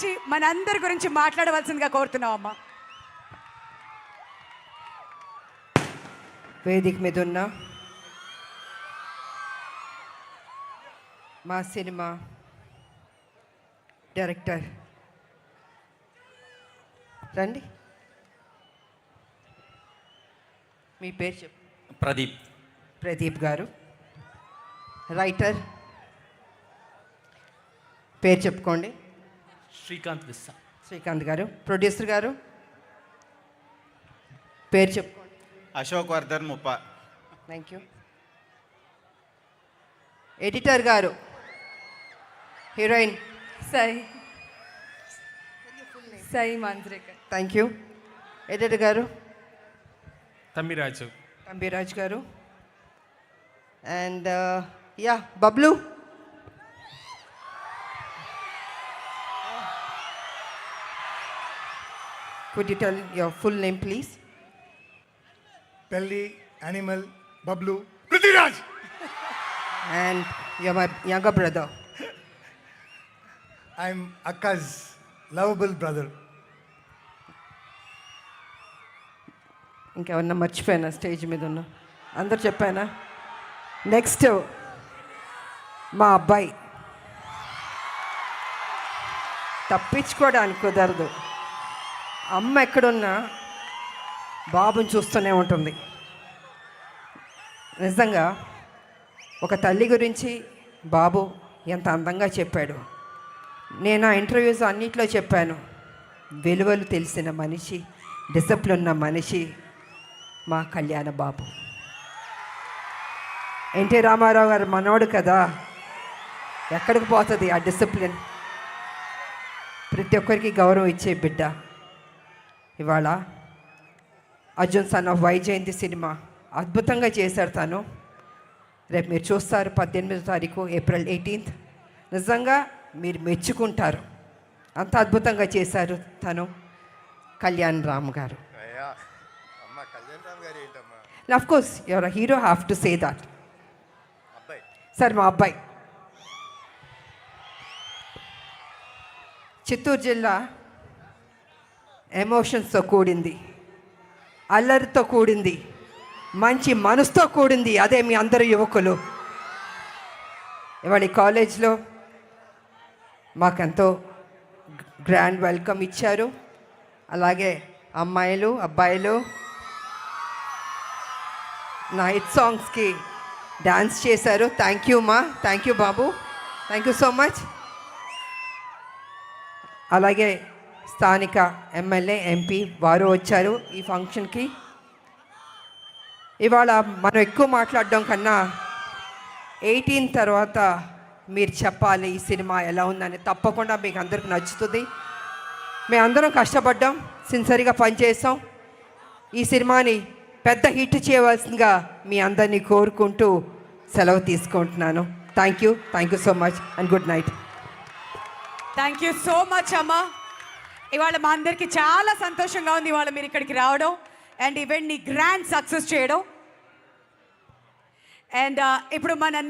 వచ్చి మనందరి గురించి మాట్లాడవలసిందిగా కోరుతున్నాం అమ్మా. వేదిక మీద ఉన్న మా సినిమా డైరెక్టర్ రండి, మీ పేరు చెప్పు. ప్రదీప్ గారు. రైటర్ పేరు చెప్పుకోండి. శ్రీకాంత్ గారు. ప్రొడ్యూసర్ గారు పేరు చెప్పుకోండి. Ashok Vardhan Muppa. Thank you. Editor గారు, heroine Sai Manjrekar. Thank you. Editor గారు తంబిరాజు గారు. And yeah Bablu. Could you tell your full name, please? Pelli, Animal, Bablu, Prithviraj. And you're my younger brother. I'm Akka's lovable brother. ఇంకెవరన్నా మర్చిపోయానా స్టేజ్ మీద ఉన్న? అందరు చెప్పానా? నెక్స్ట్ మా అబ్బాయి. తప్పించుకోవడానికి కుదరదు. అమ్మ ఎక్కడున్నా బాబుని చూస్తూనే ఉంటుంది. నిజంగా ఒక తల్లి గురించి బాబు ఎంత అందంగా చెప్పాడు. నేను ఆ ఇంటర్వ్యూస్ అన్నిట్లో చెప్పాను. విలువలు తెలిసిన మనిషి, డిసిప్లిన్ ఉన్న మనిషి మా కళ్యాణ బాబు. ఎన్టీ రామారావు గారు మనోడు కదా, ఎక్కడికి పోతుంది ఆ డిసిప్లిన్? ప్రతి ఒక్కరికి గౌరవం ఇచ్చే బిడ్డ. ఇవాళ Arjun son of Vyjayanthi cinema అద్భుతంగా చేశారు తను. రేపు మీరు చూస్తారు 18వ తారీఖు ఏప్రిల్ 18th. నిజంగా మీరు మెచ్చుకుంటారు, అంత అద్భుతంగా చేశారు తను. కళ్యాణ్ రామ్ గారు. Of course your hero, have to say that. Sir మా అబ్బాయి చిత్తూరు జిల్లా ఎమోషన్స్తో కూడింది, అల్లరితో కూడింది, మంచి మనసుతో కూడింది. అదే మీ అందరు యువకులు. ఇవాళ కాలేజ్లో మాకెంతో గ్రాండ్ వెల్కమ్ ఇచ్చారు. అలాగే అమ్మాయిలు, అబ్బాయిలు నా హిట్ సాంగ్స్కి డాన్స్ చేశారు. థ్యాంక్ యూ మా, thank you Babu, thank you so much. అలాగే స్థానిక ఎమ్మెల్యే, ఎంపీ వారు వచ్చారు ఈ ఫంక్షన్కి. ఇవాళ మనం ఎక్కువ మాట్లాడడం కన్నా 18 తర్వాత మీరు చెప్పాలి ఈ సినిమా ఎలా ఉందని. తప్పకుండా మీకు అందరికి నచ్చుతుంది. మేము అందరం కష్టపడ్డాం, సిన్సియర్గా పనిచేసాం. ఈ సినిమాని పెద్ద హిట్ చేయవలసిందిగా మీ అందరినీ కోరుకుంటూ సెలవు తీసుకుంటున్నాను. Thank you so much and good night. Thank you so much అమ్మా. ఇవాళ మా అందరికీ చాలా సంతోషంగా ఉంది ఇవాళ మీరు ఇక్కడికి రావడం అండ్ ఈవెంట్ని గ్రాండ్ సక్సెస్ చేయడం. అండ్ ఇప్పుడు మన